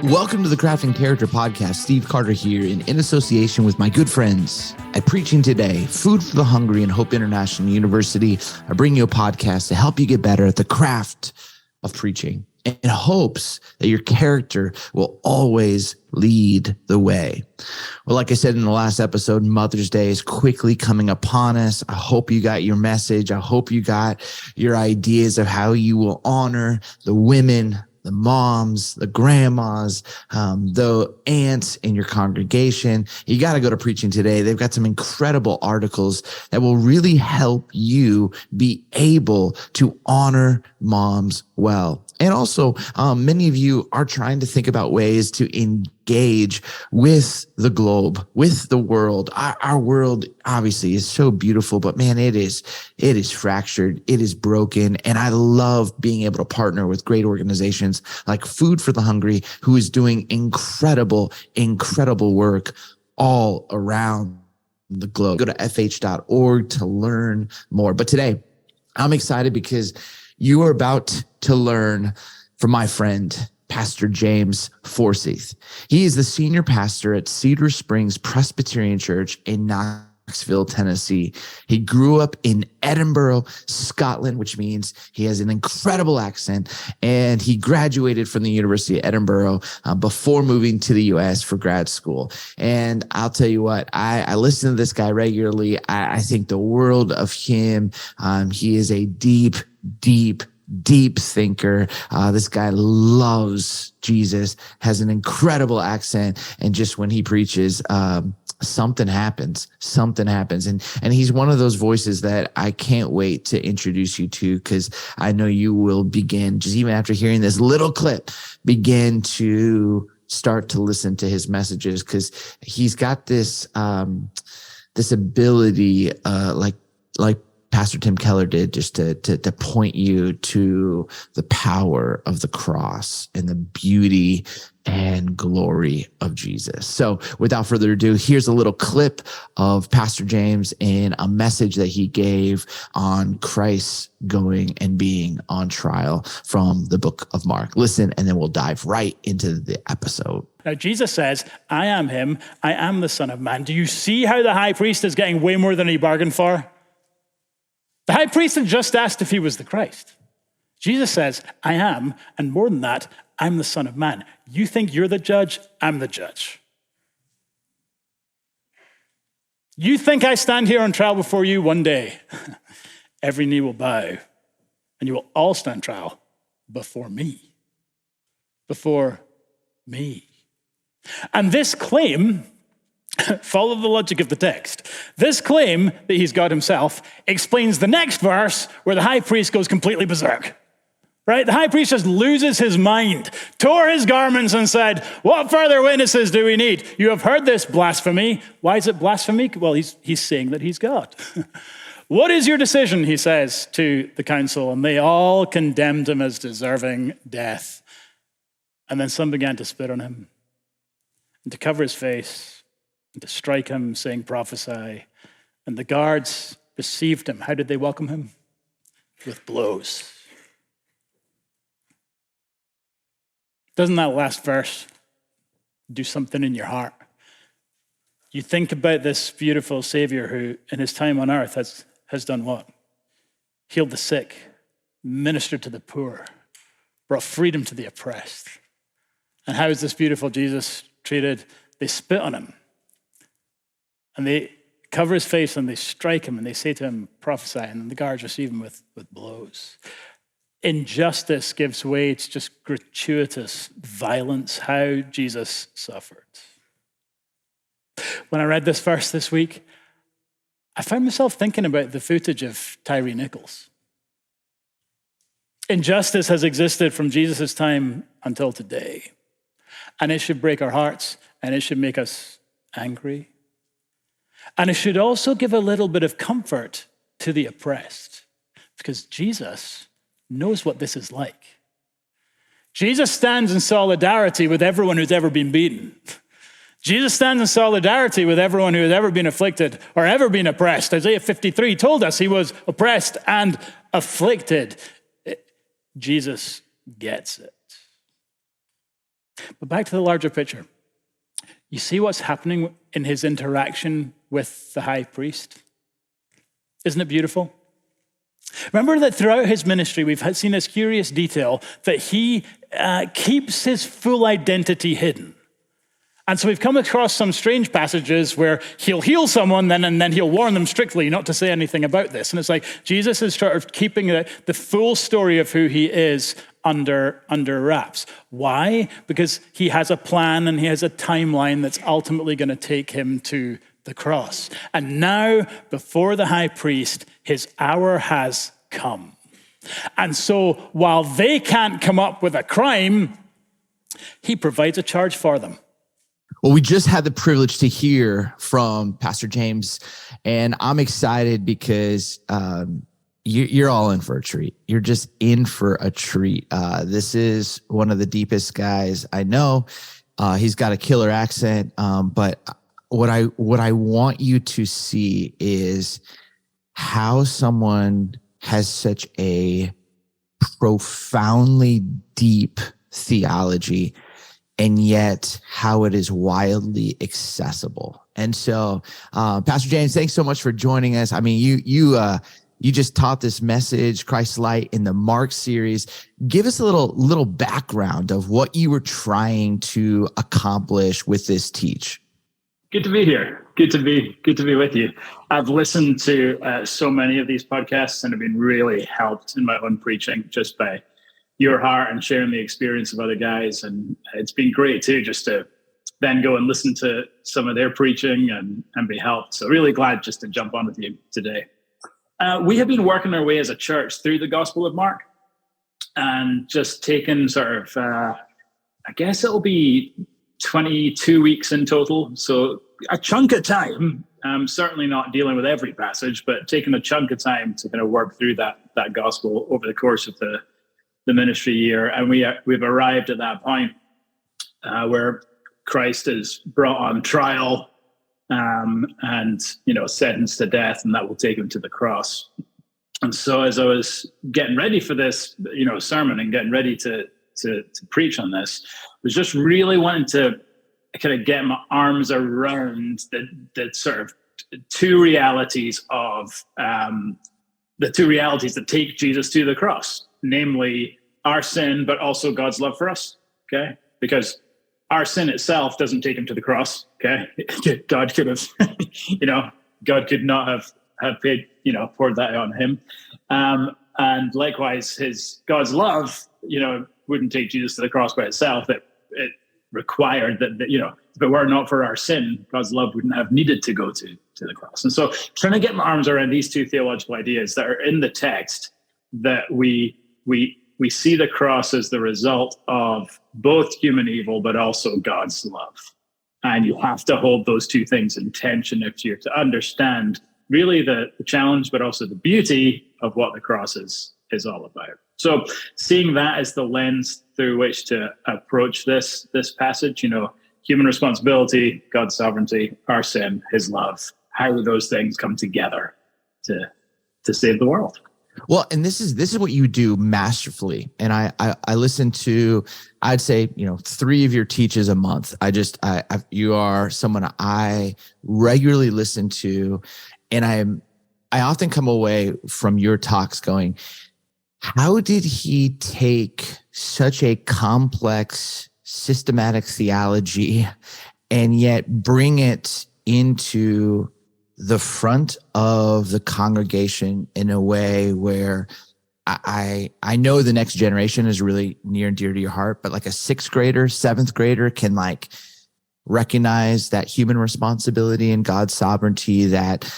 Welcome to the Craft and Character Podcast. Steve Carter here in association with my good friends at Preaching Today, Food for the Hungry, and Hope International University. I bring you a podcast to help you get better at the craft of preaching in hopes that your character will always lead the way. Well, like I said in the last episode, Mother's Day is quickly coming upon us. I hope you got your message. I hope you got your ideas of how you will honor the women, the moms, the grandmas, the aunts in your congregation. You got to go to Preaching Today. They've got some incredible articles that will really help you be able to honor moms well. And also, many of you are trying to think about ways to engage with the globe, with the world. Our world obviously is so beautiful, but man, it is fractured. It is broken. And I love being able to partner with great organizations like Food for the Hungry, who is doing incredible work all around the globe. Go to fh.org to learn more. But today, I'm excited because you are about to learn from my friend, Pastor James Forsyth. He is the senior pastor at Cedar Springs Presbyterian Church in Knoxville, Tennessee. He grew up in Edinburgh, Scotland, which means he has an incredible accent, and he graduated from the University of Edinburgh before moving to the U.S. for grad school. And I'll tell you what, I listen to this guy regularly. I think the world of him. He is a deep thinker. This guy loves Jesus, has an incredible accent, and just when he preaches, something happens. And he's one of those voices that I can't wait to introduce you to, because I know you will begin, just even after hearing this little clip, begin to start to listen to his messages, because he's got this ability, like Pastor Tim Keller did, just to point you to the power of the cross and the beauty and glory of Jesus. So without further ado, here's a little clip of Pastor James in a message that he gave on Christ going and being on trial from the book of Mark. Listen, and then we'll dive right into the episode. Now, Jesus says, I am him. I am the Son of Man. Do you see how the high priest is getting way more than he bargained for? The high priest had just asked if he was the Christ. Jesus says, I am, and more than that, I'm the Son of Man. You think you're the judge? I'm the judge. You think I stand here on trial before you one day? Every knee will bow, and you will all stand trial before me. Before me. And this claim, follow the logic of the text. This claim that he's God himself explains the next verse where the high priest goes completely berserk. Right? The high priest just loses his mind, tore his garments and said, what further witnesses do we need? You have heard this blasphemy. Why is it blasphemy? Well, he's saying that he's God. What is your decision? He says to the council, and they all condemned him as deserving death. And then some began to spit on him and to cover his face, and to strike him, saying, prophesy. And the guards received him. How did they welcome him? With blows. Doesn't that last verse do something in your heart? You think about this beautiful Savior who, in his time on earth, has done what? Healed the sick, ministered to the poor, brought freedom to the oppressed. And how is this beautiful Jesus treated? They spit on him. And they cover his face and they strike him and they say to him, prophesy. And the guards receive him with blows. Injustice gives way to just gratuitous violence, how Jesus suffered. When I read this verse this week, I found myself thinking about the footage of Tyree Nichols. Injustice has existed from Jesus' time until today. And it should break our hearts and it should make us angry. And it should also give a little bit of comfort to the oppressed, because Jesus knows what this is like. Jesus stands in solidarity with everyone who's ever been beaten. Jesus stands in solidarity with everyone who has ever been afflicted or ever been oppressed. Isaiah 53 told us he was oppressed and afflicted. Jesus gets it. But back to the larger picture. You see what's happening in his interaction with the high priest? Isn't it beautiful? Remember that throughout his ministry, we've seen this curious detail that he keeps his full identity hidden. And so we've come across some strange passages where he'll heal someone and then he'll warn them strictly not to say anything about this. And it's like Jesus is sort of keeping the full story of who he is under wraps. Why? Because he has a plan and he has a timeline that's ultimately going to take him to the cross. And now, before the high priest, his hour has come. And so while they can't come up with a crime, he provides a charge for them. Well, we just had the privilege to hear from Pastor James, and I'm excited because you're all in for a treat. You're just in for a treat. This is one of the deepest guys I know. He's got a killer accent, but what I want you to see is how someone has such a profoundly deep theology, and yet how it is wildly accessible. And so, Pastor James, thanks so much for joining us. I mean, you just taught this message, Christ's Light, in the Mark series. Give us a little background of what you were trying to accomplish with this teach. Good to be here. Good to be with you. I've listened to so many of these podcasts and have been really helped in my own preaching just by your heart and sharing the experience of other guys. And it's been great too, just to then go and listen to some of their preaching and be helped. So really glad just to jump on with you today. We have been working our way as a church through the Gospel of Mark and just taken sort of, I guess it'll be 22 weeks in total. So a chunk of time, certainly not dealing with every passage, but taking a chunk of time to kind of work through that gospel over the course of the ministry year. And we've arrived at that point where Christ is brought on trial and, sentenced to death, and that will take him to the cross. And so as I was getting ready for this, sermon and getting ready to preach on this, was just really wanting to kind of get my arms around the sort of two realities of the two realities that take Jesus to the cross, namely our sin, but also God's love for us. Okay, because our sin itself doesn't take him to the cross. Okay, God could have, God could not have paid, poured that on him, and likewise, God's love, wouldn't take Jesus to the cross by itself. It required that if it were not for our sin, God's love wouldn't have needed to go to the cross. And so trying to get my arms around these two theological ideas that are in the text, that we see the cross as the result of both human evil, but also God's love. And you have to hold those two things in tension if you're to understand really the challenge, but also the beauty of what the cross is all about. So seeing that as the lens through which to approach this passage, human responsibility, God's sovereignty, our sin, his love, how do those things come together to save the world? Well, and this is what you do masterfully. And I listen to, I'd say, 3 of your teaches a month. You are someone I regularly listen to, and I often come away from your talks going, how did he take such a complex, systematic theology and yet bring it into the front of the congregation in a way where I know the next generation is really near and dear to your heart, but like a 6th grader, 7th grader can recognize that human responsibility and God's sovereignty, that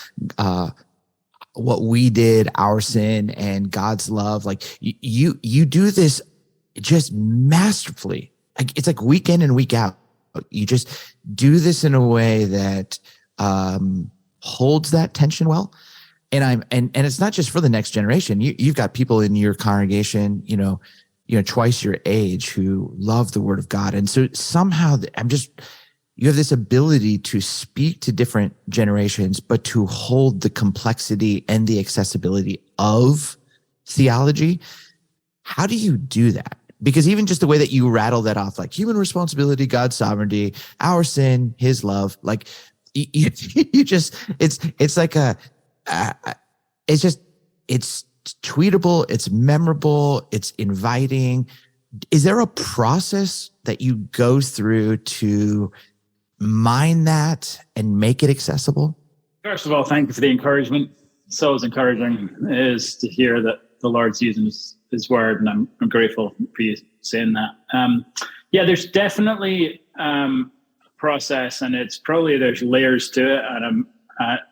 what we did, our sin, and God's love. You do this just masterfully. It's like week in and week out. You just do this in a way that holds that tension well. And it's not just for the next generation. You've got people in your congregation, twice your age, who love the Word of God. And so somehow you have this ability to speak to different generations, but to hold the complexity and the accessibility of theology. How do you do that? because even just the way that you rattle that off, like human responsibility, God's sovereignty, our sin, his love, like you just, it's like it's tweetable, it's memorable, it's inviting. Is there a process that you go through to mine that and make it accessible? First of all, thank you for the encouragement. It's always encouraging is to hear that the Lord's using his word, and I'm grateful for you saying that. There's definitely a process, and it's probably there's layers to it,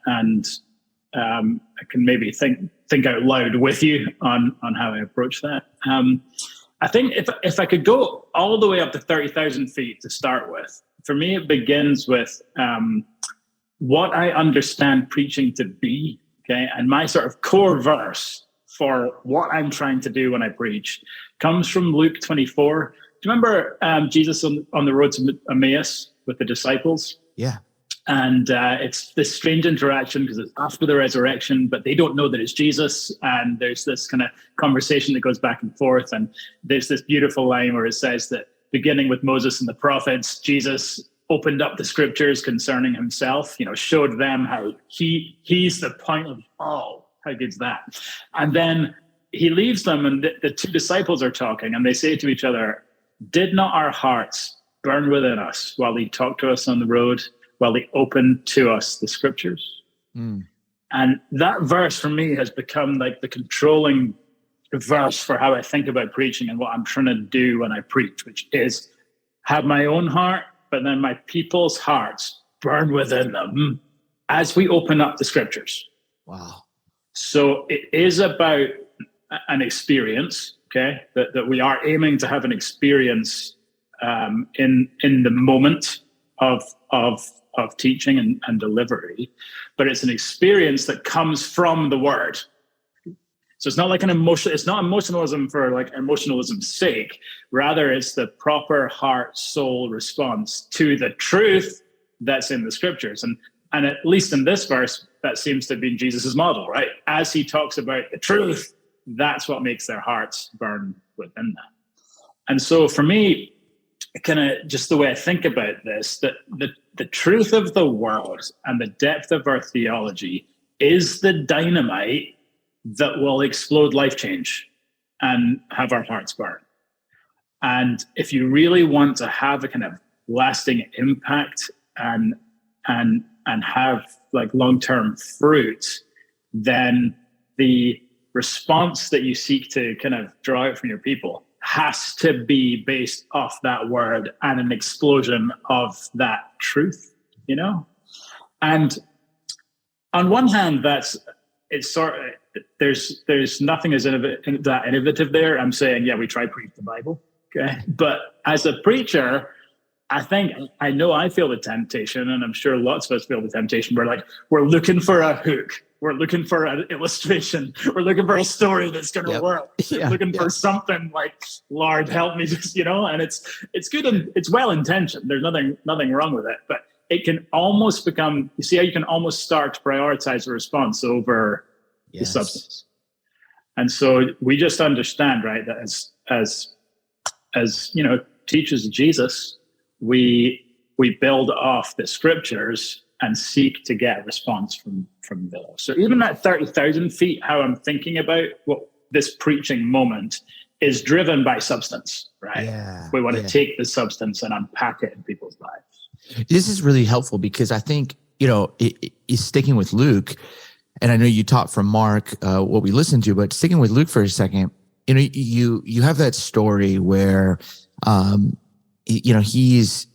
and I can maybe think out loud with you on how I approach that. I think if I could go all the way up to 30,000 feet to start with, for me it begins with what I understand preaching to be. Okay, and my sort of core verse for what I'm trying to do when I preach comes from Luke 24. Do you remember Jesus on the road to Emmaus with the disciples? Yeah. And it's this strange interaction because it's after the resurrection, but they don't know that it's Jesus. And there's this kind of conversation that goes back and forth. And there's this beautiful line where it says that beginning with Moses and the prophets, Jesus opened up the scriptures concerning himself, showed them how he's the point of all. How good's that? And then he leaves them, and the two disciples are talking, and they say to each other, "Did not our hearts burn within us while he talked to us on the road, while he opened to us the scriptures?" And that verse for me has become like the controlling verse for how I think about preaching and what I'm trying to do when I preach, which is have my own heart, but then my people's hearts burn within them as we open up the scriptures. Wow. So it is about an experience, okay, that we are aiming to have an experience in the moment of teaching and delivery, but it's an experience that comes from the word. So it's not like it's not emotionalism for like emotionalism's sake. Rather, it's the proper heart, soul response to the truth that's in the scriptures. And at least in this verse, that seems to be Jesus's model, right? As he talks about the truth, that's what makes their hearts burn within them. And so for me, kind of just the way I think about this, that the truth of the world and the depth of our theology is the dynamite that will explode life change and have our hearts burn. And if you really want to have a kind of lasting impact and have like long-term fruit, then the response that you seek to kind of draw out from your people has to be based off that word and an explosion of that truth, And on one hand, there's nothing as innovative there. I'm saying, we try to preach the Bible, okay? But as a preacher, I know I feel the temptation, and I'm sure lots of us feel the temptation. We're looking for a hook. We're looking for an illustration. We're looking for a story that's going to work. We're looking for something like, Lord, help me, and it's good and it's well-intentioned. There's nothing wrong with it, but it can almost become, you see how you can almost start to prioritize the response over the substance. And so we just understand, right, that as teachers of Jesus, we build off the scriptures and seek to get a response from those. So even at 30,000 feet, how I'm thinking about what this preaching moment is driven by substance, right? Yeah, we want to take the substance and unpack it in people's lives. This is really helpful because I think, sticking with Luke, and I know you taught from Mark, what we listened to, but sticking with Luke for a second, you have that story where, he's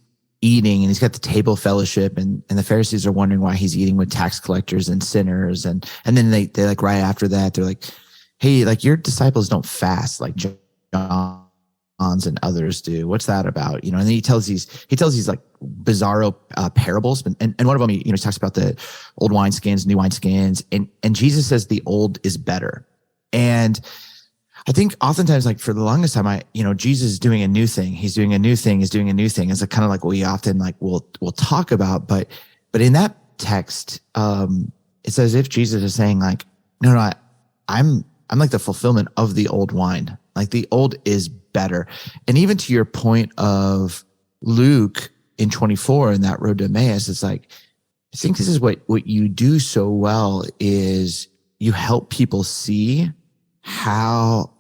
eating and he's got the table fellowship and the Pharisees are wondering why he's eating with tax collectors and sinners. And then they like right after that, they're like, hey, like your disciples don't fast like John's and others do. What's that about? And then he tells these like bizarro parables. And one of them, he talks about the old wineskins, new wineskins. And Jesus says the old is better. And I think oftentimes, like for the longest time, Jesus is doing a new thing. He's doing a new thing. He's doing a new thing. It's kind of like what we often like we'll talk about. But in that text, it's as if Jesus is saying like, no, I'm like the fulfillment of the old wine. Like the old is better. And even to your point of Luke in 24 in that road to Emmaus, it's like, I think this is what you do so well is you help people see how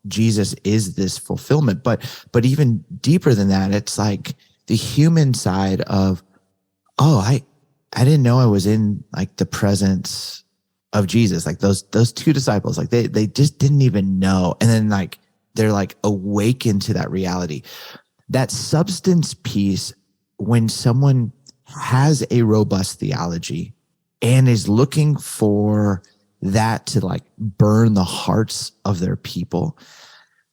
Jesus is this fulfillment. But even deeper than that, it's like the human side of, oh, I didn't know I was in like the presence of Jesus. Like those two disciples, like they just didn't even know. And then like, they're like awakened to that reality. That substance piece, when someone has a robust theology and is looking for that to like burn the hearts of their people,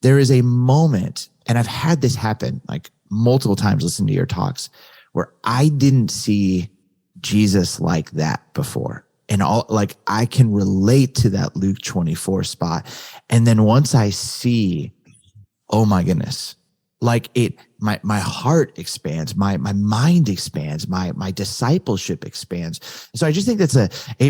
there is a moment, and I've had this happen like multiple times listening to your talks, where I didn't see Jesus like that before. And all like I can relate to that Luke 24 spot. And then once I see, oh my goodness, like my heart expands, my mind expands, my discipleship expands. So I just think that's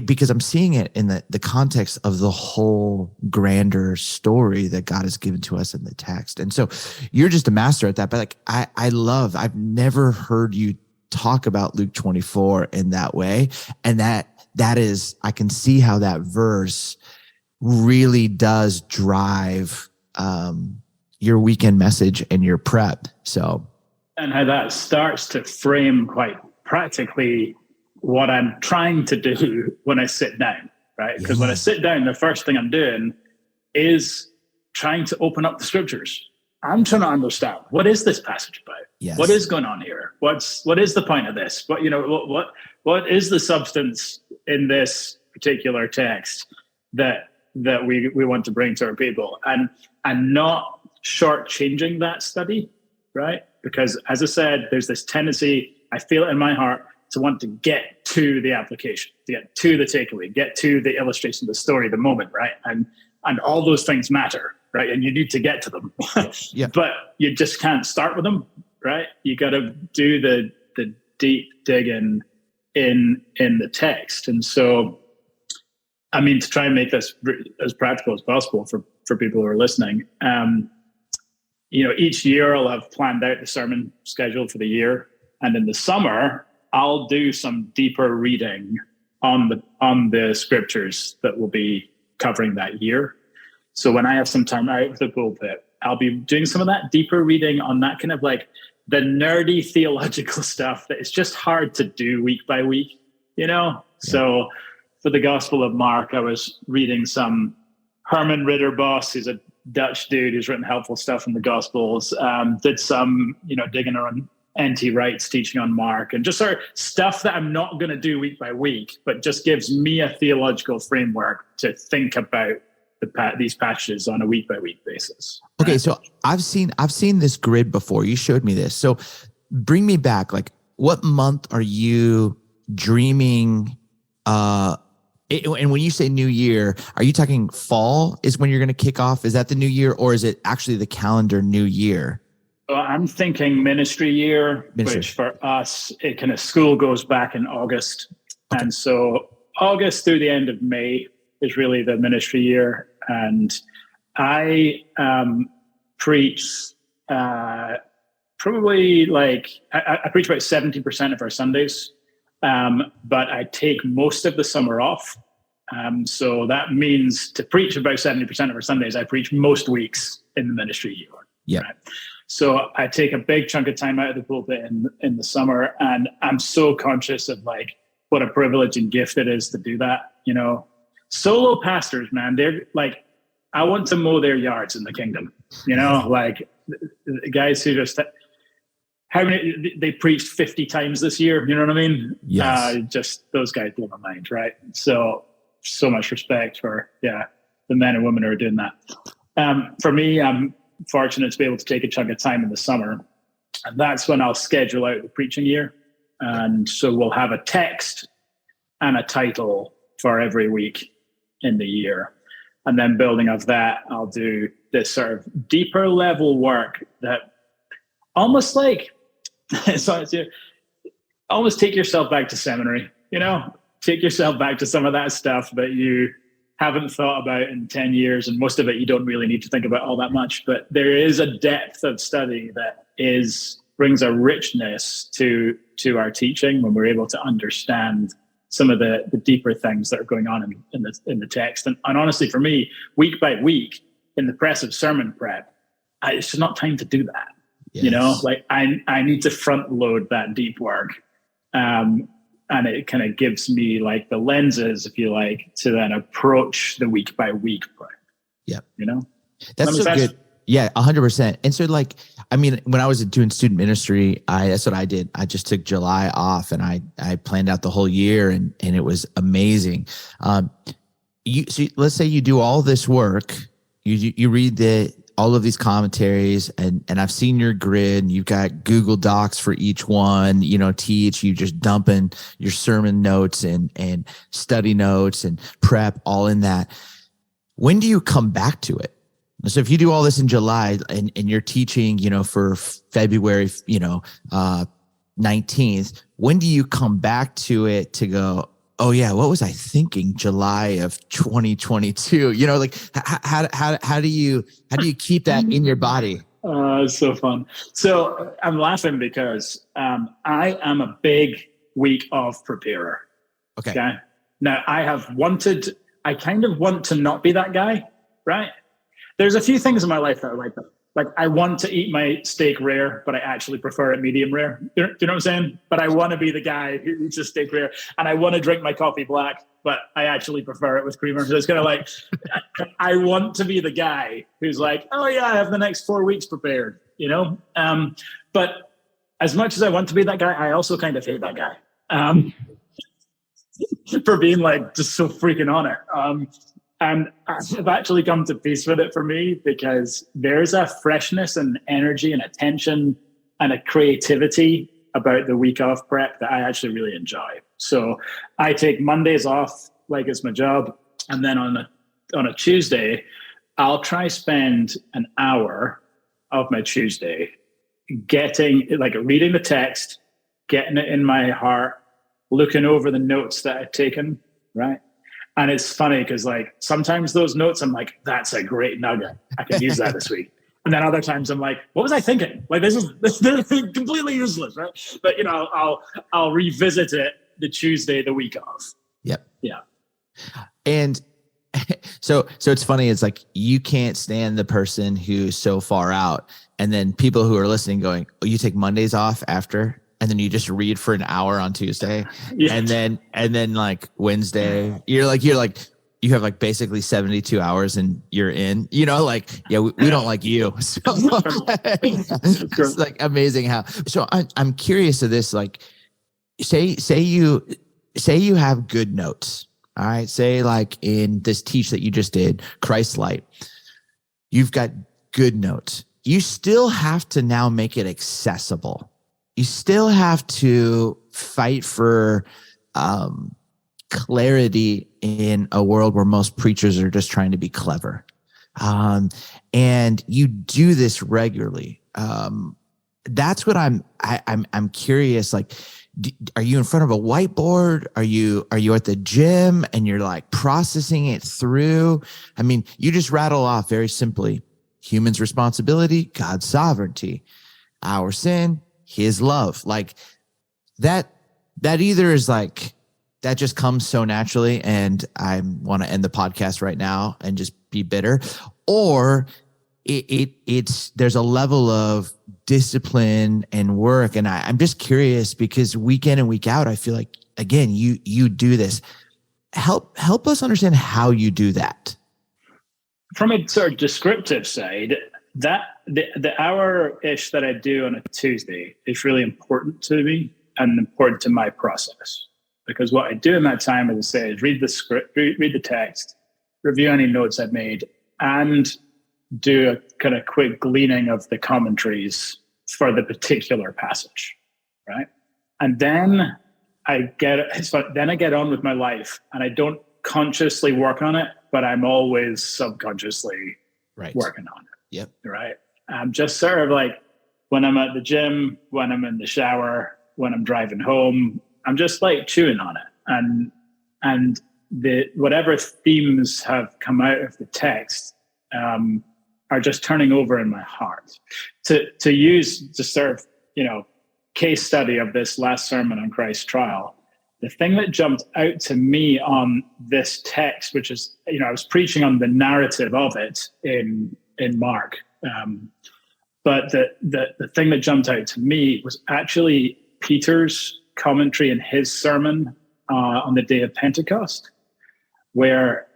because I'm seeing it in the context of the whole grander story that God has given to us in the text. And so you're just a master at that. But like I've never heard you talk about Luke 24 in that way. And that is, I can see how that verse really does drive your weekend message and your prep. So, and how that starts to frame quite practically what I'm trying to do when I sit down, right? Because when I sit down, the first thing I'm doing is trying to open up the scriptures. I'm trying to understand, what is this passage about? Yes. What is going on here? What is the point of this? What is the substance in this particular text that we want to bring to our people, and not shortchanging that study, right? Because as I said, there's this tendency, I feel it in my heart, to want to get to the application, to get to the takeaway, get to the illustration, the story, the moment, right? And all those things matter, right? And you need to get to them, yeah. But you just can't start with them, right? You got to do the deep digging in the text. And so, I mean, to try and make this as practical as possible for people who are listening, each year I'll have planned out the sermon schedule for the year. And in the summer, I'll do some deeper reading on the scriptures that will be covering that year. So when I have some time out of the pulpit, I'll be doing some of that deeper reading on that kind of like the nerdy theological stuff that is just hard to do week by week, Yeah. So for the Gospel of Mark, I was reading some Herman Ridderbos, who's a Dutch dude who's written helpful stuff in the Gospels, did some, digging around N.T. Wright's teaching on Mark, and just sort of stuff that I'm not going to do week by week, but just gives me a theological framework to think about these passages on a week by week basis. Okay, so I've seen this grid before. You showed me this. So bring me back. Like, what month are you dreaming? And when you say new year, are you talking fall is when you're going to kick off? Is that the new year, or is it actually the calendar new year? Well, I'm thinking ministry year, which for us, it kind of school goes back in August. Okay. And so August through the end of May is really the ministry year. And I preach probably like, I preach about 70% of our Sundays, but I take most of the summer off. So that means to preach about 70% of our Sundays, I preach most weeks in the ministry year. Yeah. Right? So I take a big chunk of time out of the pulpit in the summer, and I'm so conscious of like what a privilege and gift it is to do that. Solo pastors, man, they're like, I want to mow their yards in the kingdom. Like the guys who just, how many, they preached 50 times this year. You know what I mean? Yes. Just those guys blow my mind, right? So much respect for the men and women who are doing that. For me, I'm fortunate to be able to take a chunk of time in the summer, and that's when I'll schedule out the preaching year. And so we'll have a text and a title for every week in the year. And then building off that, I'll do this sort of deeper level work that almost like, almost take yourself back to seminary, take yourself back to some of that stuff that you haven't thought about in 10 years, and most of it you don't really need to think about all that much, but there is a depth of study that brings a richness to our teaching when we're able to understand some of the deeper things that are going on in the text. And honestly, for me, week by week in the press of sermon prep, it's just not time to do that. Yes. You know, like I need to front load that deep work. And it kind of gives me like the lenses, if you like, to then approach the week by week prep. Yeah. You know, that's so good. Yeah, 100%. And so like, I mean, when I was doing student ministry, that's what I did. I just took July off and I planned out the whole year and it was amazing. So let's say you do all this work, you read all of these commentaries and I've seen your grid and you've got Google Docs for each one, you just dumping your sermon notes and study notes and prep all in that. When do you come back to it? So if you do all this in July and you're teaching, for February, 19th, when do you come back to it to go, oh yeah, what was I thinking July of 2022? Like how do you keep that in your body? It's so fun. So I'm laughing because I am a big week of preparer. Okay. Now I kind of want to not be that guy, right? There's a few things in my life that are like that. Like I want to eat my steak rare, but I actually prefer it medium rare. Do you know what I'm saying? But I want to be the guy who eats a steak rare, and I want to drink my coffee black, but I actually prefer it with creamer. So it's kind of like, I want to be the guy who's like, oh yeah, I have the next 4 weeks prepared, But as much as I want to be that guy, I also kind of hate that guy for being like just so freaking on it. And I've actually come to peace with it for me because there's a freshness and energy and attention and a creativity about the week off prep that I actually really enjoy. So I take Mondays off like it's my job. And then on a Tuesday, I'll try spend an hour of my Tuesday reading the text, getting it in my heart, looking over the notes that I've taken, right? And it's funny because like sometimes those notes, I'm like, that's a great nugget. I can use that this week. And then other times I'm like, what was I thinking? Like this is completely useless, right? But I'll revisit it the Tuesday, the week off. Yep. Yeah. And so it's funny. It's like, you can't stand the person who's so far out. And then people who are listening going, oh, you take Mondays off after? And then you just read for an hour on Tuesday. Yeah. And then like Wednesday, you're like, you have like basically 72 hours and you're in, yeah, we don't like you. So it's like amazing how, so I'm curious of this, like say you have good notes. All right. Say like in this teach that you just did, Christ Light, you've got good notes. You still have to now make it accessible. You still have to fight for clarity in a world where most preachers are just trying to be clever. And you do this regularly. That's what I'm curious. Like, are you in front of a whiteboard? Are you at the gym and you're like processing it through? I mean, you just rattle off very simply: human's responsibility, God's sovereignty, our sin, His love. Like that either is like, that just comes so naturally and I want to end the podcast right now and just be bitter, or it's there's a level of discipline and work. And I'm just curious because week in and week out, I feel like, again, you do this. Help us understand how you do that. From a sort of descriptive side, that the hour-ish that I do on a Tuesday is really important to me and important to my process. Because what I do in that time, as I say, is read the script, read the text, review any notes I've made, and do a kind of quick gleaning of the commentaries for the particular passage, right? And then I get on with my life, and I don't consciously work on it, but I'm always subconsciously working on it. Yep. Right. I'm just sort of like when I'm at the gym, when I'm in the shower, when I'm driving home, I'm just like chewing on it. And whatever themes have come out of the text are just turning over in my heart. To use the sort of, case study of this last sermon on Christ's trial, the thing that jumped out to me on this text, which is, I was preaching on the narrative of it in Mark, but the thing that jumped out to me was actually Peter's commentary in his sermon on the day of Pentecost, where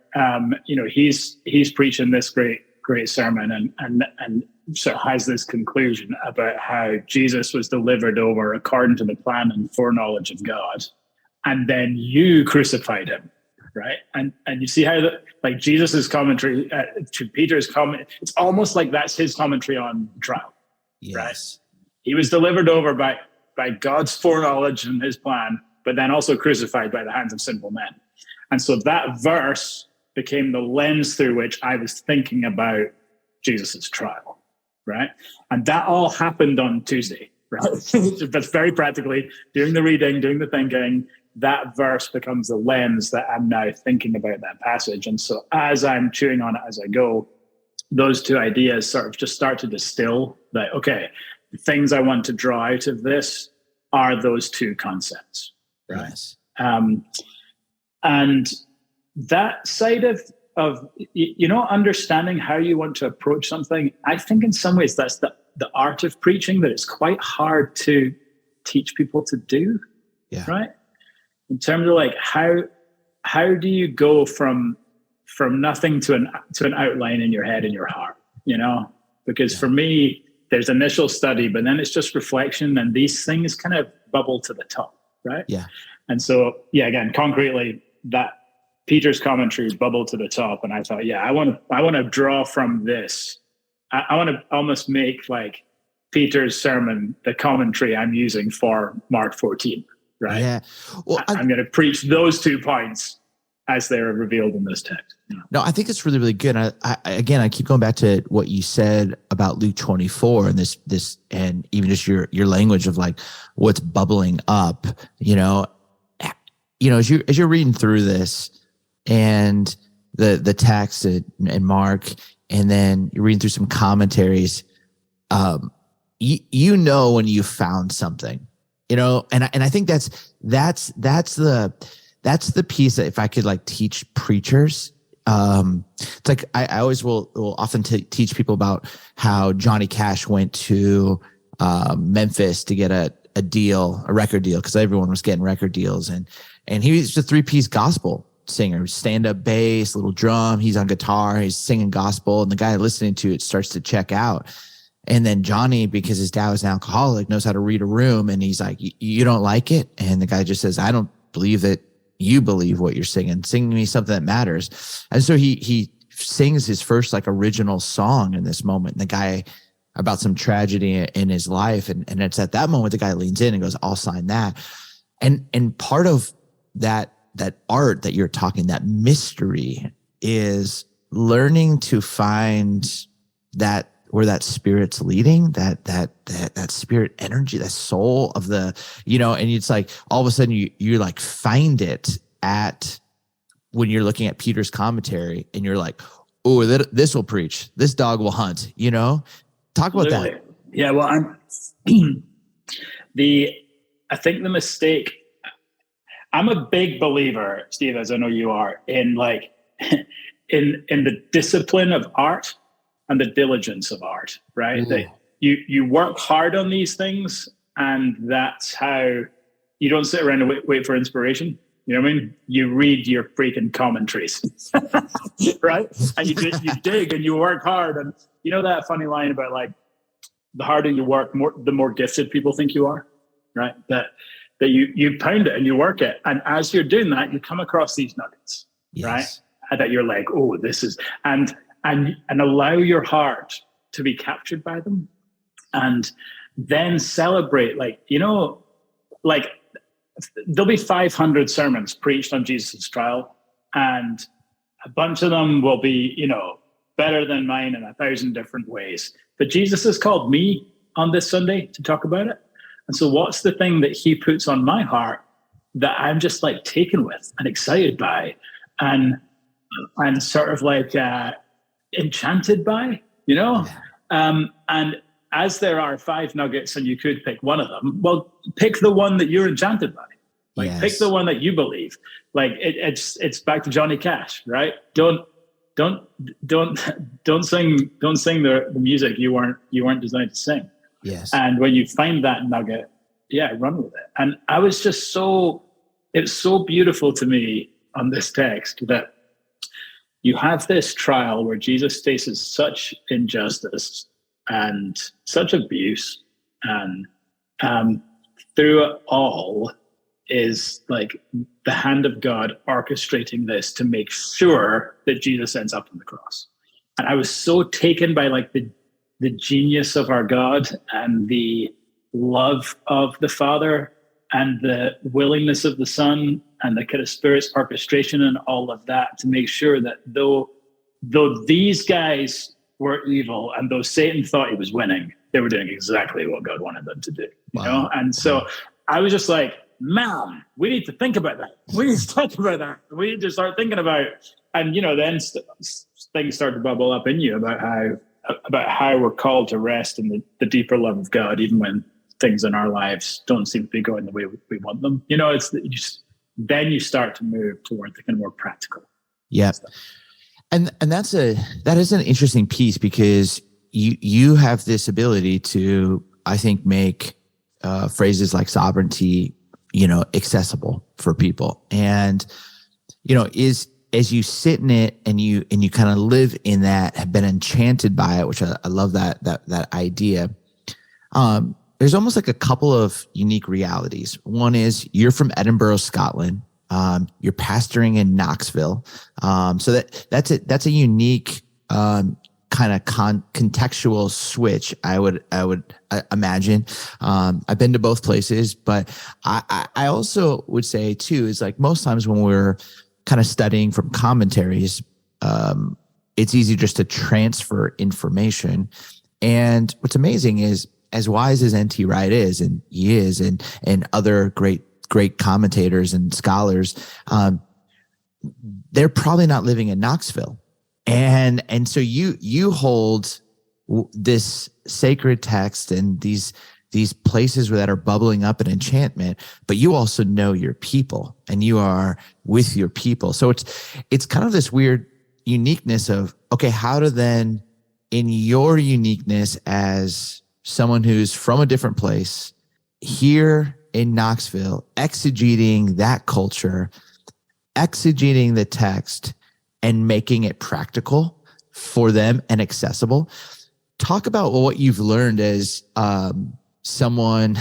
he's preaching this great sermon and sort of has this conclusion about how Jesus was delivered over according to the plan and foreknowledge of God, and then you crucified him, right? And you see how like Jesus's commentary to Peter's comment, it's almost like that's his commentary on trial, yes. Right? He was delivered over by God's foreknowledge and his plan, but then also crucified by the hands of sinful men. And so that verse became the lens through which I was thinking about Jesus's trial, right? And that all happened on Tuesday, right? That's very practically doing the reading, doing the thinking. That verse becomes the lens that I'm now thinking about that passage. And so as I'm chewing on it as I go, those two ideas sort of just start to distill that, okay, the things I want to draw out of this are those two concepts, right? Yes. And that side of understanding how you want to approach something, I think in some ways that's the art of preaching that it's quite hard to teach people to do, right? In terms of like how do you go from nothing to an outline in your head and your heart, Because for me, there's initial study, but then it's just reflection, and these things kind of bubble to the top, right? Yeah. And so, again, concretely, that Peter's commentary bubbled to the top, and I thought, I want to draw from this. I want to almost make like Peter's sermon the commentary I'm using for Mark 14, right? Yeah. Well, I'm going to preach those 2 points as they're revealed in this text. No, I think it's really, really good. I keep going back to what you said about Luke 24 and this, and even just your language of like what's bubbling up, as you're reading through this and the text and Mark, and then you're reading through some commentaries, when you found something, and I think that's the piece that if I could like teach preachers, it's like I always will often teach people about how Johnny Cash went to Memphis to get a record deal, because everyone was getting record deals, and he was a 3-piece gospel singer, stand-up bass, little drum, he's on guitar, he's singing gospel, and the guy listening to it starts to check out. And then Johnny, because his dad was an alcoholic, knows how to read a room, and he's like, you don't like it? And the guy just says, I don't believe that you believe what you're singing. Sing me something that matters. And so he sings his first like original song in this moment. And the guy, about some tragedy in his life. And it's at that moment the guy leans in and goes, I'll sign that. And part of that art that you're talking, that mystery, is learning to find that where that spirit's leading, that spirit energy, that soul of the, and it's like all of a sudden you like find it at when you're looking at Peter's commentary and you're like, oh, this will preach, this dog will hunt, talk about that. Yeah. Well, I think the mistake, I'm a big believer, Steve, as I know you are, in like, in the discipline of art and the diligence of art, right? That you work hard on these things, and that's how you don't sit around and wait for inspiration. You know what I mean? You read your freaking commentaries, right? And you dig and you work hard. And you know that funny line about like, the harder you work, the more gifted people think you are, right? That you pound it and you work it. And as you're doing that, you come across these nuggets, right? And that you're like, oh, this is, and allow your heart to be captured by them, and then celebrate, like, like there'll be 500 sermons preached on Jesus' trial, and a bunch of them will be, better than mine in 1,000 different ways. But Jesus has called me on this Sunday to talk about it. And so what's the thing that he puts on my heart that I'm just like taken with and excited by and sort of like enchanted by, you know? And as there are 5 nuggets and you could pick one of them, well, pick the one that you're enchanted by. Like, pick the one that you believe. Like, it's back to Johnny Cash, right? Don't sing the music you weren't designed to sing. Yes. And when you find that nugget, run with it. And I was just it's so beautiful to me on this text that you have this trial where Jesus faces such injustice and such abuse, and through it all is like the hand of God orchestrating this to make sure that Jesus ends up on the cross. And I was so taken by like the genius of our God and the love of the Father and the willingness of the Son and the kind of Spirit's orchestration and all of that to make sure that though these guys were evil and though Satan thought he was winning, they were doing exactly what God wanted them to do. You know? And so I was just like, man, we need to think about that. We need to talk about that. We need to start thinking about, and then things start to bubble up in you about how we're called to rest in the deeper love of God, even when things in our lives don't seem to be going the way we want them. Then you start to move toward the kind of more practical. Yeah. And that is an interesting piece, because you have this ability to, I think, make phrases like sovereignty, accessible for people. And, as you sit in it and you kind of live in that, have been enchanted by it, which I love that idea. There's almost like a couple of unique realities. One is you're from Edinburgh, Scotland. You're pastoring in Knoxville. So that's a unique kind of contextual switch, I would imagine. I've been to both places, but I also would say too, is like most times when we're kind of studying from commentaries, it's easy just to transfer information. And what's amazing is, as wise as N.T. Wright is, and he is, and other great commentators and scholars, they're probably not living in Knoxville. And so you hold this sacred text and these places that are bubbling up in enchantment, but you also know your people and you are with your people. So it's kind of this weird uniqueness of, okay, how to then, in your uniqueness as someone who's from a different place here in Knoxville, exegeting that culture, exegeting the text, and making it practical for them and accessible. Talk about what you've learned as someone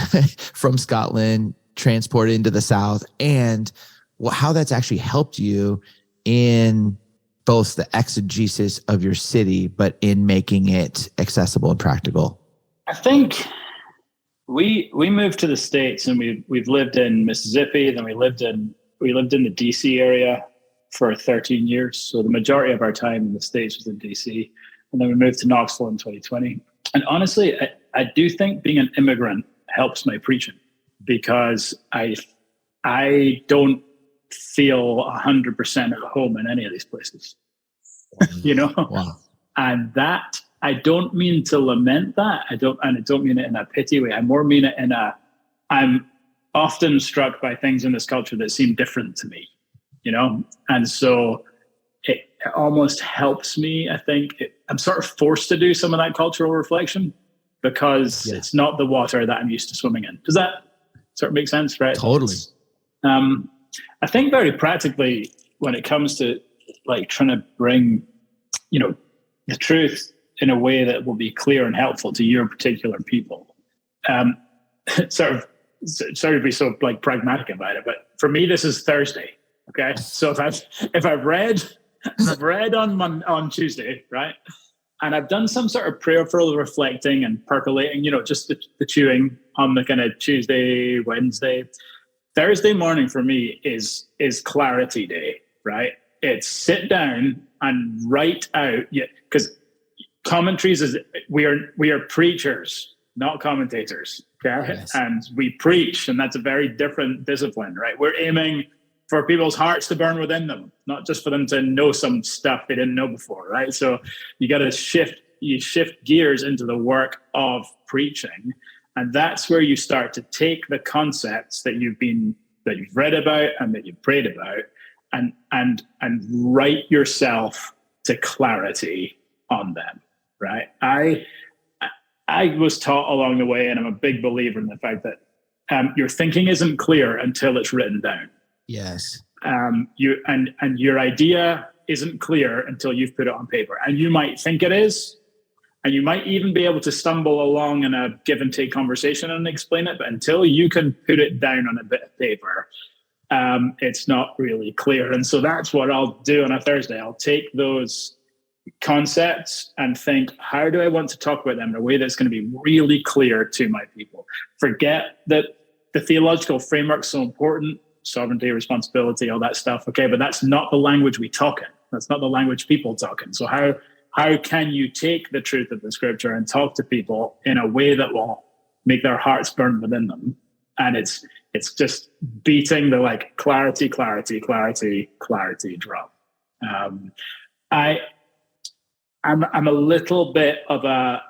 from Scotland transported into the South, and how that's actually helped you in both the exegesis of your city, but in making it accessible and practical. I think we moved to the States, and we've lived in Mississippi, then we lived in the DC area for 13 years. So the majority of our time in the States was in DC. And then we moved to Knoxville in 2020. And honestly, I do think being an immigrant helps my preaching, because I don't feel 100% at home in any of these places, Wow. And that, I don't mean to lament that. I don't mean it in a pity way. I more mean it in I'm often struck by things in this culture that seem different to me, and so it almost helps me. I think I'm sort of forced to do some of that cultural reflection, because it's not the water that I'm used to swimming in. Does that sort of make sense? Right? Totally. I think very practically, when it comes to like trying to bring, the truth in a way that will be clear and helpful to your particular people. Sorry to be so like pragmatic about it, but for me, this is Thursday. Okay, so if I've read on Tuesday, right, and I've done some sort of prayerful reflecting and percolating, just the chewing on the kind of Tuesday, Wednesday, Thursday morning for me is clarity day, right? It's sit down and write out, because commentaries is we are preachers, not commentators. Okay, yes. And we preach, and that's a very different discipline, right? We're aiming for people's hearts to burn within them, not just for them to know some stuff they didn't know before, right? So you got to shift gears into the work of preaching. And that's where you start to take the concepts that you've read about and that you've prayed about and write yourself to clarity on them, right? I was taught along the way, and I'm a big believer in the fact that your thinking isn't clear until it's written down. Yes. Your idea isn't clear until you've put it on paper. And you might think it is, and you might even be able to stumble along in a give and take conversation and explain it, but until you can put it down on a bit of paper, it's not really clear. And so that's what I'll do on a Thursday. I'll take those concepts and think, how do I want to talk about them in a way that's going to be really clear to my people? Forget that the theological framework's so important, sovereignty, responsibility, all that stuff. Okay, but that's not the language we talk in. That's not the language people talk in. So how can you take the truth of the scripture and talk to people in a way that will make their hearts burn within them? And it's just beating the like clarity drum. I'm a little bit of a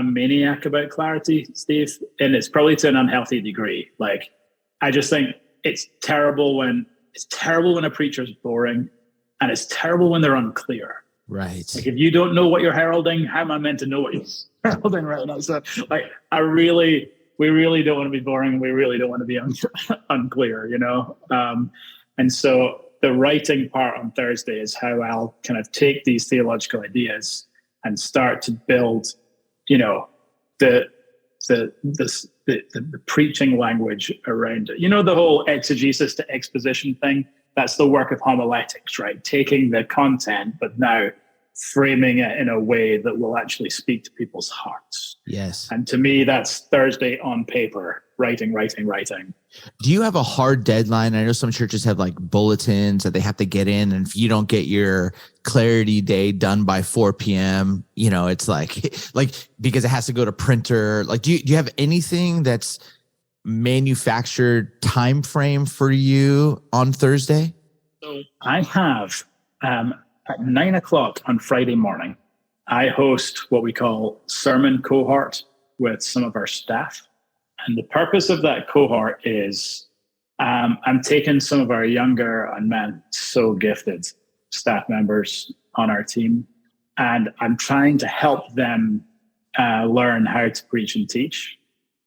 maniac about clarity, Steve, and it's probably to an unhealthy degree. Like, I just think it's terrible when a preacher is boring, and it's terrible when they're unclear. Right. Like, if you don't know what you're heralding, how am I meant to know what you're heralding right now? So, like, we really don't want to be boring. We really don't want to be unclear, you know? And so the writing part on Thursday is how I'll kind of take these theological ideas and start to build, you know, the preaching language around it. You know, the whole exegesis to exposition thing, that's the work of homiletics, right? Taking the content, but now framing it in a way that will actually speak to people's hearts. Yes. And to me, that's Thursday on paper, writing. Do you have a hard deadline? I know some churches have like bulletins that they have to get in, and if you don't get your clarity day done by 4 p.m., you know, it's like because it has to go to printer. Like, do you have anything that's manufactured time frame for you on Thursday? So I have at 9 o'clock on Friday morning, I host what we call sermon cohort with some of our staff. And the purpose of that cohort is I'm taking some of our younger and so gifted staff members on our team, and I'm trying to help them learn how to preach and teach.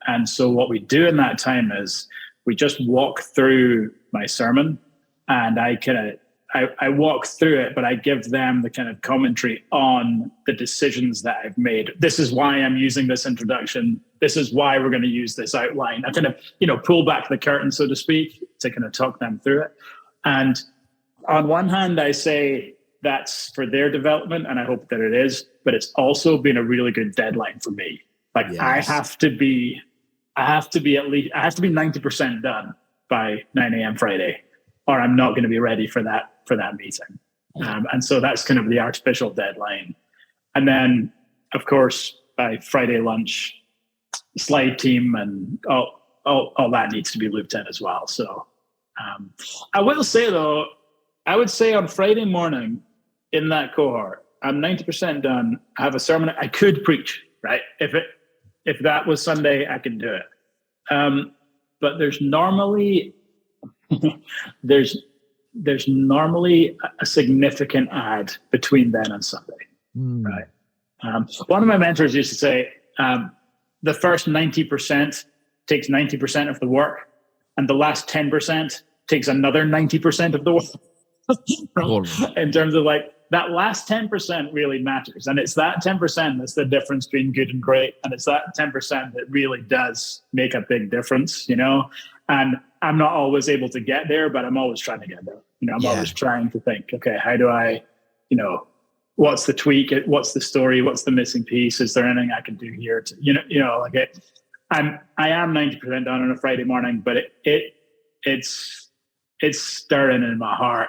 And so what we do in that time is we just walk through my sermon, and I walk through it, but I give them the kind of commentary on the decisions that I've made. This is why I'm using this introduction. This is why we're going to use this outline. I kind of, you know, pull back the curtain, so to speak, to kind of talk them through it. And on one hand, I say that's for their development, and I hope that it is, but it's also been a really good deadline for me. Like, yes. I have to be 90% done by 9 a.m. Friday, or I'm not going to be ready for that meeting. And so that's kind of the artificial deadline. And then, of course, by Friday lunch, slide team and all that needs to be looped in as well. So I will say, though, I would say on Friday morning in that cohort, I'm 90% done. I have a sermon I could preach, right? If that was Sunday, I could do it. But there's normally there's normally a significant ad between then and Sunday, right? One of my mentors used to say, the first 90% takes 90% of the work, and the last 10% takes another 90% of the work. In terms of like, that last 10% really matters. And it's that 10% that's the difference between good and great. And it's that 10% that really does make a big difference, you know? And I'm not always able to get there, but I'm always trying to get there. You know, I'm always trying to think, okay, how do I, you know, what's the tweak? What's the story? What's the missing piece? Is there anything I can do here to, like I am 90% done on a Friday morning, but it's stirring in my heart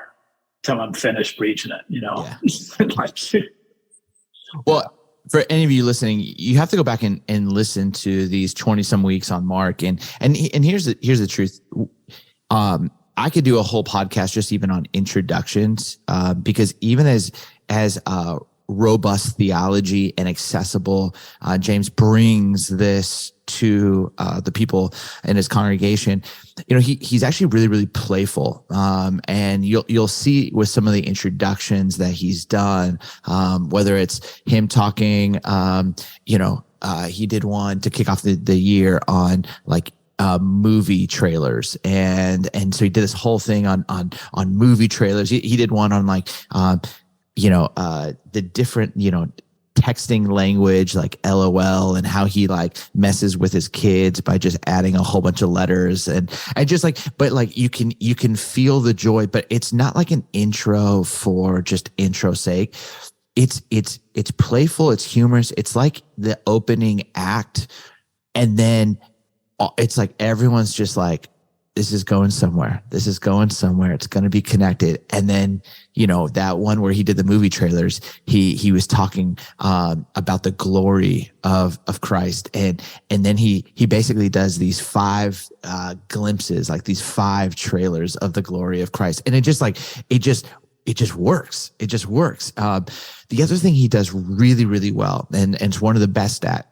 till I'm finished preaching it, you know? Yeah. Well, for any of you listening, you have to go back and listen to these 20 some weeks on Mark. And here's the truth. I could do a whole podcast just even on introductions, because even as robust theology and accessible, James brings this to the people in his congregation. He's actually really, really playful, and you'll see with some of the introductions that he's done, whether it's him talking, he did one to kick off the year on like movie trailers, and so he did this whole thing on movie trailers. He did one on like the different texting language like LOL, and how he like messes with his kids by just adding a whole bunch of letters, and just like, but like you can feel the joy, but it's not like an intro for just intro sake. It's playful, it's humorous, it's like the opening act, and then it's like everyone's just like, this is going somewhere. This is going somewhere. It's going to be connected. And then, that one where he did the movie trailers, he was talking about the glory of Christ. And then he basically does these 5 glimpses, like these 5 trailers of the glory of Christ. And it just works. It just works. The other thing he does really, really well, and it's one of the best at,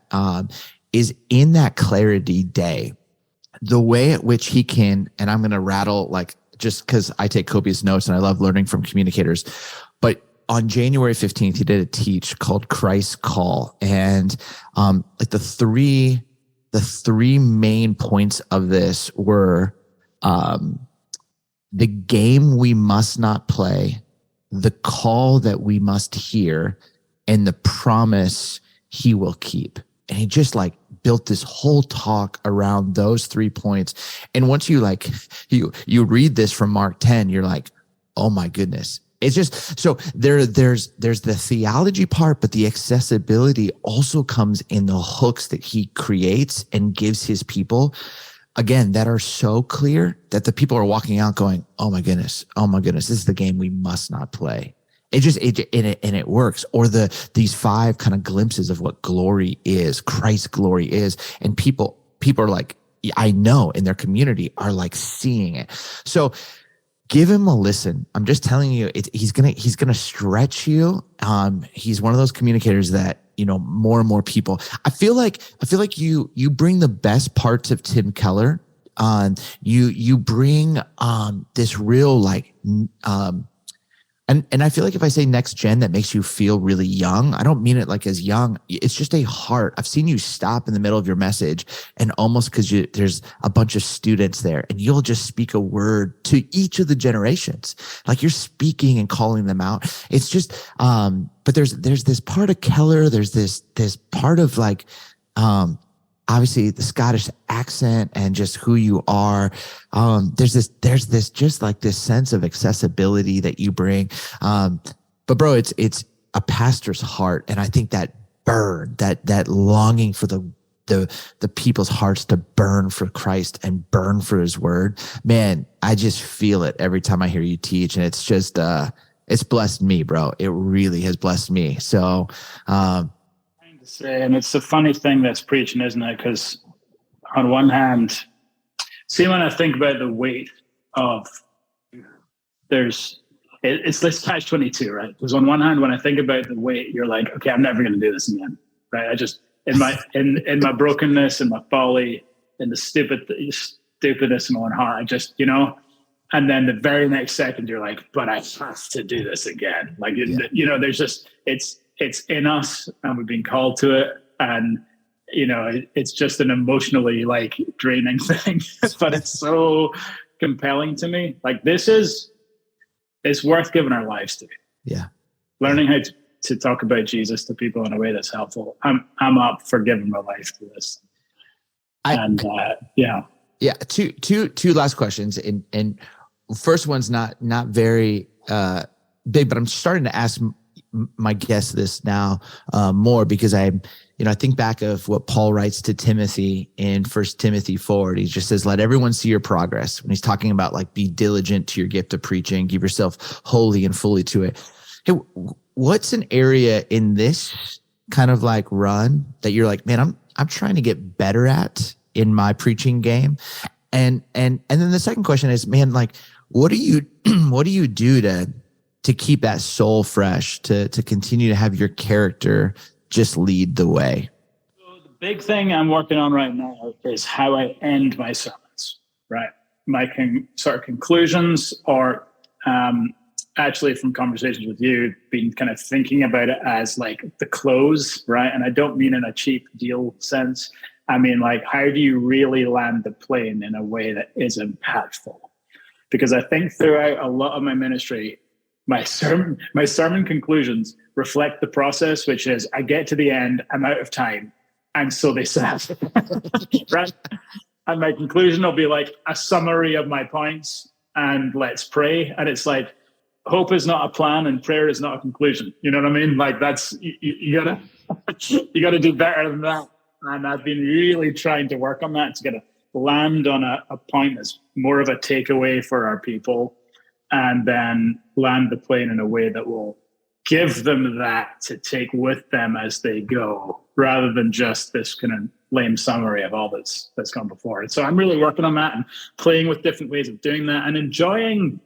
is in that Clarity Day, the way at which he can, and I'm going to rattle, like, just because I take copious notes and I love learning from communicators. But on January 15th, he did a teach called Christ's Call. And like the three main points of this were the game we must not play, the call that we must hear, and the promise he will keep. And he just like built this whole talk around those 3 points. And once you like, you read this from Mark 10, you're like, oh my goodness. It's just, so there's the theology part, but the accessibility also comes in the hooks that he creates and gives his people, again, that are so clear that the people are walking out going, oh my goodness, this is the game we must not play. It works. Or these 5 kind of glimpses of what glory is, Christ's glory is. And people are like, I know in their community are like seeing it. So give him a listen. I'm just telling you, he's going to stretch you. He's one of those communicators that, more and more people, I feel like you bring the best parts of Tim Keller. You bring, this real like, And I feel like if I say next gen, that makes you feel really young. I don't mean it like as young. It's just a heart. I've seen you stop in the middle of your message, and almost because there's a bunch of students there, and you'll just speak a word to each of the generations. Like you're speaking and calling them out. It's just, but there's this part of Keller. There's this part of like, obviously the Scottish accent and just who you are. There's this just like this sense of accessibility that you bring. But bro, it's a pastor's heart. And I think that burn, that longing for the people's hearts to burn for Christ and burn for his word, man, I just feel it every time I hear you teach. And it's just, it's blessed me, bro. It really has blessed me. So, and it's the funny thing that's preaching, isn't it? Because on one hand, see, when I think about the weight of it's this catch-22, right? Because on one hand, when I think about the weight, you're like, okay, I'm never going to do this again, right? I just in my brokenness and my folly and the stupidness in my own heart, I just and then the very next second, you're like, but I have to do this again. Like there's just it's in us, and we've been called to it. And, it's just an emotionally like draining thing, but it's so compelling to me. Like it's worth giving our lives to. Yeah. Learning how to talk about Jesus to people in a way that's helpful. I'm up for giving my life to this. Yeah. Two last questions. And first one's not very big, but I'm starting to ask my guests this now more because I think back of what Paul writes to Timothy in 1 Timothy 4. He just says, let everyone see your progress. When he's talking about like, be diligent to your gift of preaching, give yourself wholly and fully to it. Hey, what's an area in this kind of like run that you're like, man, I'm trying to get better at in my preaching game? And then the second question is, man, like, What do you what do you do to keep that soul fresh, to continue to have your character just lead the way? So the big thing I'm working on right now is how I end my sermons, right? My sort of conclusions, or actually from conversations with you, been kind of thinking about it as like the close, right? And I don't mean in a cheap deal sense. I mean, like, how do you really land the plane in a way that is impactful? Because I think throughout a lot of my ministry, my sermon conclusions reflect the process, which is I get to the end, I'm out of time, and so they said, right? And my conclusion will be like a summary of my points, and let's pray. And it's like, hope is not a plan, and prayer is not a conclusion. You know what I mean? Like, that's you gotta do better than that. And I've been really trying to work on that, to get to land on a point that's more of a takeaway for our people, and then land the plane in a way that will give them that to take with them as they go, rather than just this kind of lame summary of all that's gone before. And so I'm really working on that and playing with different ways of doing that, and enjoying.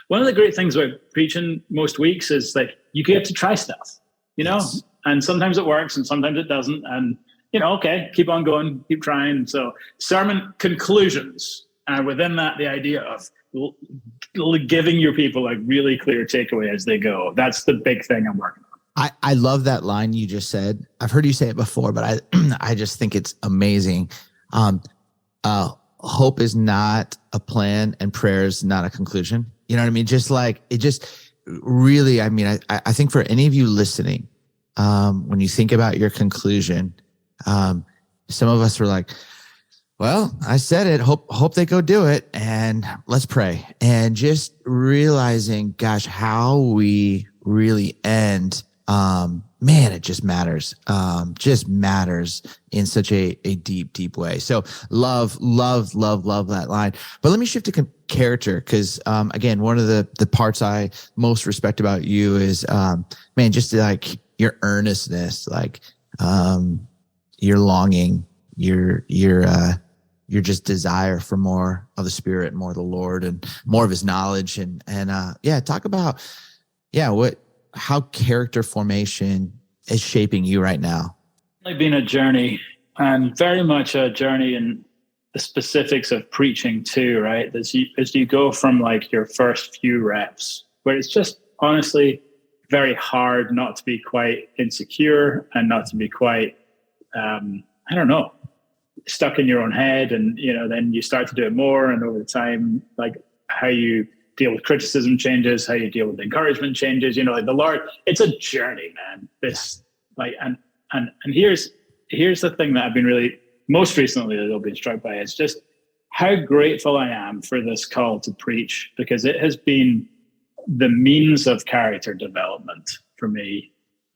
One of the great things about preaching most weeks is like you get to try stuff, you know, yes. And sometimes it works and sometimes it doesn't. And, you know, okay, keep on going, keep trying. So sermon conclusions, and within that, the idea of giving your people a really clear takeaway as they go. That's the big thing I'm working on. I love that line you just said. I've heard you say it before, but I just think it's amazing. Hope is not a plan, and prayer is not a conclusion. You know what I mean? Just like it just really, I mean, I think for any of you listening, when you think about your conclusion, some of us were like, well, I said it, hope they go do it, and let's pray. And just realizing, gosh, how we really end, man, it just matters in such a deep, deep way. So love that line. But let me shift to character, because again, one of the parts I most respect about you is, man, just like your earnestness, like your longing, your just desire for more of the Spirit, more of the Lord, and more of His knowledge, and talk about how character formation is shaping you right now. It's been a journey, and very much a journey in the specifics of preaching too, right? As you go from like your first few reps, where it's just honestly very hard not to be quite insecure and not to be quite, stuck in your own head. And, you know, then you start to do it more, and over time, like how you deal with criticism changes, how you deal with encouragement changes, you know, like the Lord, it's a journey, man. This like, and here's the thing that I've been really most recently that I've been struck by, is just how grateful I am for this call to preach, because it has been the means of character development for me,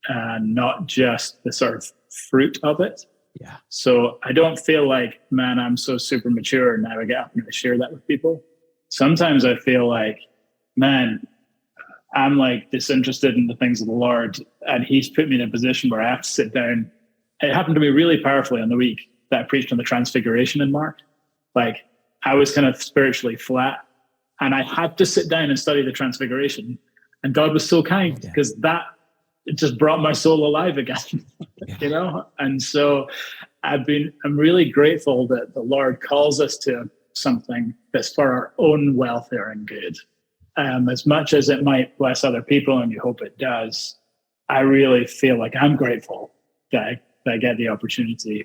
and not just the sort of fruit of it. Yeah. So I don't feel like, man, I'm so super mature and now I get up and I share that with people. Sometimes I feel like, man, I'm like disinterested in the things of the Lord, and He's put me in a position where I have to sit down. It happened to me really powerfully on the week that I preached on the Transfiguration in Mark. Like, I was kind of spiritually flat, and I had to sit down and study the Transfiguration. And God was so kind, because it just brought my soul alive again, you know? And so I'm really grateful that the Lord calls us to something that's for our own welfare and good. As much as it might bless other people, and you hope it does, I really feel like I'm grateful that I get the opportunity to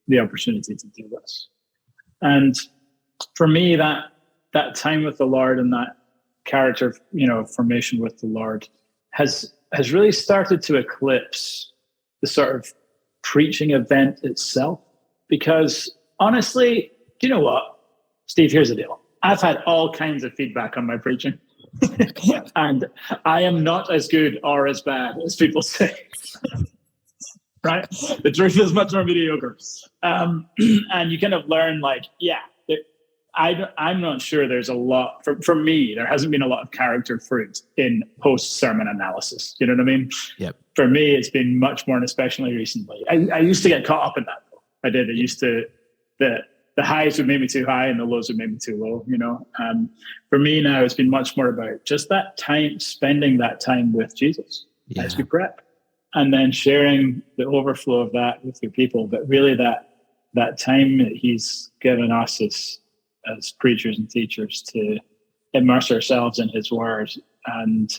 do this. And for me, that time with the Lord and that character, you know, formation with the Lord has really started to eclipse the sort of preaching event itself. Because honestly, do you know what, Steve, here's the deal. I've had all kinds of feedback on my preaching. And I am not as good or as bad as people say. Right? The truth is much more mediocre. And you kind of learn, like, I'm not sure there's a lot, for me, there hasn't been a lot of character fruit in post-sermon analysis. You know what I mean? Yep. For me, it's been much more, and especially recently. I used to get caught up in that, though. I did. I used to, that the highs would make me too high and the lows would make me too low, you know. For me now, it's been much more about just that time, spending that time with Jesus as you prep, and then sharing the overflow of that with your people. But really that time that he's given us as preachers and teachers to immerse ourselves in his word, and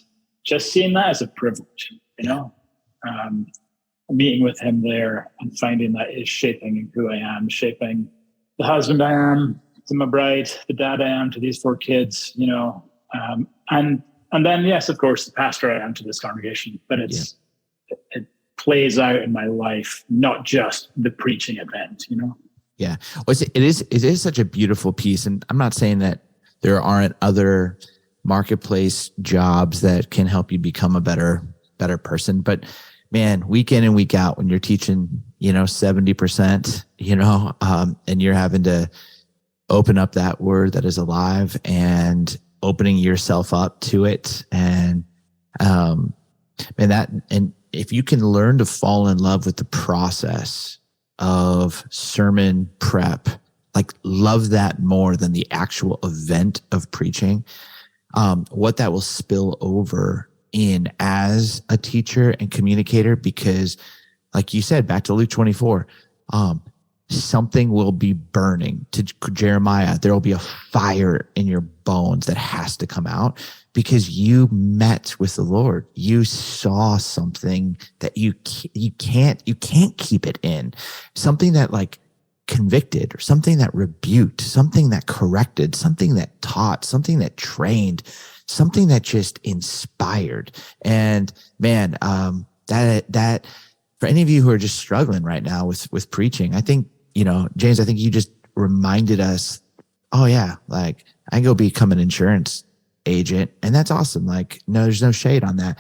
just seeing that as a privilege, you know, meeting with him there and finding that is shaping who I am, shaping the husband I am to my bride, the dad I am to these 4 kids, you know, and then, yes, of course, the pastor I am to this congregation, but it plays out in my life, not just the preaching event, you know? Yeah. Well, it is such a beautiful piece. And I'm not saying that there aren't other marketplace jobs that can help you become a better person. But man, week in and week out, when you're teaching, 70%, and you're having to open up that word that is alive and opening yourself up to it. And if you can learn to fall in love with the process of sermon prep, like love that more than the actual event of preaching, what that will spill over in as a teacher and communicator, because like you said, back to Luke 24, something will be burning. To Jeremiah, there will be a fire in your bones that has to come out because you met with the Lord. You saw something that you can't keep it in. Something that like convicted, or something that rebuked, something that corrected, something that taught, something that trained, something that just inspired. And man, that for any of you who are just struggling right now with preaching, I think, James, I think you just reminded us, oh yeah, like I can go become an insurance agent, and that's awesome. Like, no, there's no shade on that,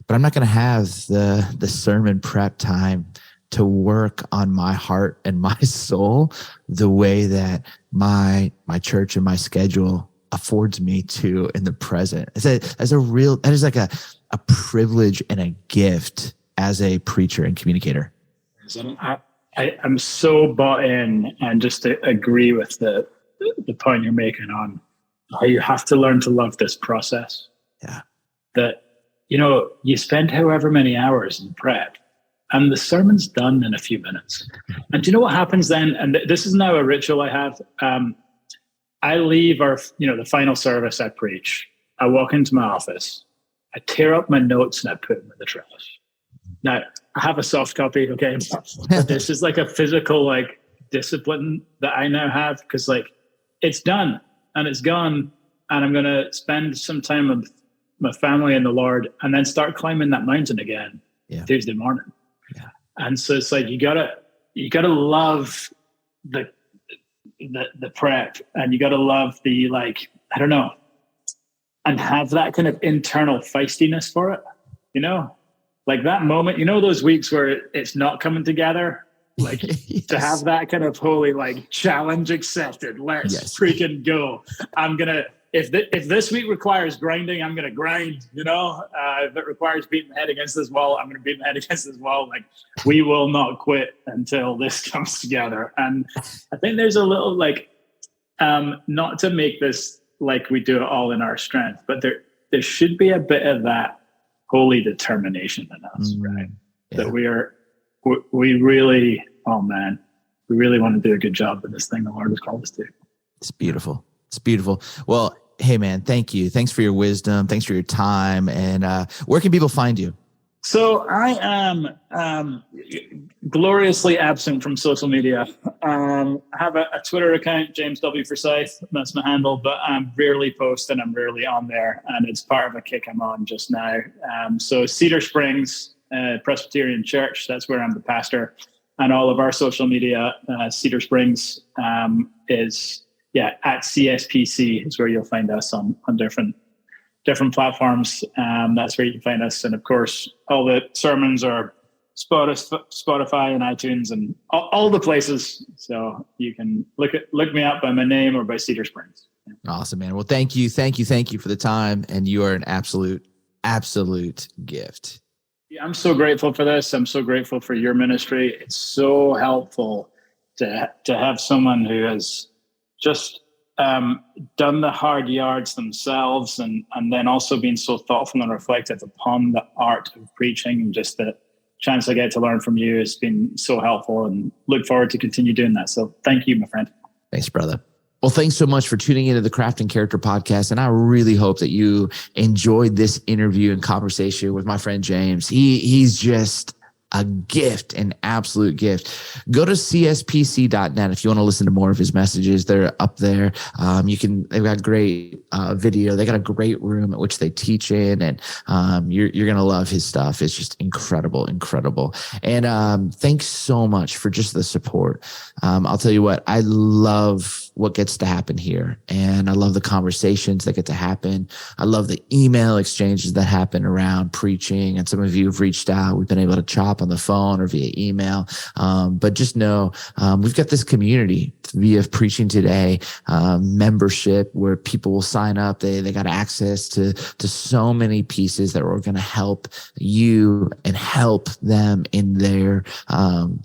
but I'm not going to have the sermon prep time to work on my heart and my soul the way that my church and my schedule affords me to in the present. That is like a privilege and a gift as a preacher and communicator. I'm so bought in, and just to agree with the point you're making on how you have to learn to love this process. Yeah. That, you spend however many hours in prep, and the sermon's done in a few minutes. And do you know what happens then? And this is now a ritual I have. I leave the final service I preach. I walk into my office. I tear up my notes and I put them in the trash. Now, I have a soft copy, okay? But this is like a physical discipline that I now have, because it's done and it's gone, and I'm going to spend some time with my family and the Lord, and then start climbing that mountain again Tuesday morning. Yeah. And so it's like you gotta love the prep, and you gotta love the and have that kind of internal feistiness for it, like that moment, those weeks where it's not coming together, yes. To have that kind of holy challenge accepted. Let's freaking go. I'm gonna. If this week requires grinding, I'm going to grind, if it requires beating the head against this wall, I'm going to beat the head against this wall. We will not quit until this comes together. And I think there's a little not to make this like we do it all in our strength, but there should be a bit of that holy determination in us, right? Yeah. That we really want to do a good job with this thing the Lord has called us to. It's beautiful. It's beautiful. Well, hey man, thank you. Thanks for your wisdom. Thanks for your time. And where can people find you? So I am gloriously absent from social media. I have a Twitter account, James W. Forsyth. That's my handle, but I'm rarely posting. I'm rarely on there, and it's part of a kick I'm on just now. So Cedar Springs Presbyterian Church, that's where I'm the pastor. And all of our social media, Cedar Springs is... at CSPC is where you'll find us on different platforms. That's where you can find us. And of course, all the sermons are Spotify and iTunes and all the places. So you can look me up by my name or by Cedar Springs. Awesome, man. Well, thank you for the time. And you are an absolute gift. Yeah, I'm so grateful for this. I'm so grateful for your ministry. It's so helpful to have someone who has just done the hard yards themselves, and then also been so thoughtful and reflective upon the art of preaching, and just the chance I get to learn from you has been so helpful, and look forward to continue doing that. So thank you, my friend. Thanks, brother. Well, thanks so much for tuning into the Craft and Character podcast. And I really hope that you enjoyed this interview and conversation with my friend James. He's just a gift, an absolute gift. Go to cspc.net if you want to listen to more of his messages. They're up there. They've got great video. They got a great room at which they teach in, and you're going to love his stuff. It's just incredible. And thanks so much for just the support. I'll tell you what, I love what gets to happen here. And I love the conversations that get to happen. I love the email exchanges that happen around preaching. And some of you have reached out. We've been able to chop on the phone or via email. But just know, we've got this community via Preaching Today, membership where people will sign up. They got access to so many pieces that are going to help you and help them in their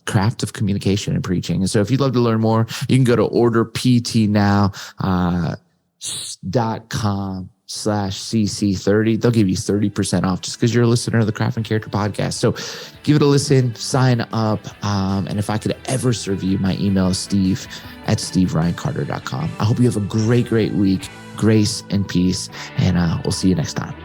craft of communication and preaching. And so if you'd love to learn more, you can go to orderptnow.com/cc30. They'll give you 30% off just because you're a listener of the Craft and Character podcast. So give it a listen, sign up. And if I could ever serve you, my email is steve@steveryancarter.com. I hope you have a great week, grace and peace, and we'll see you next time.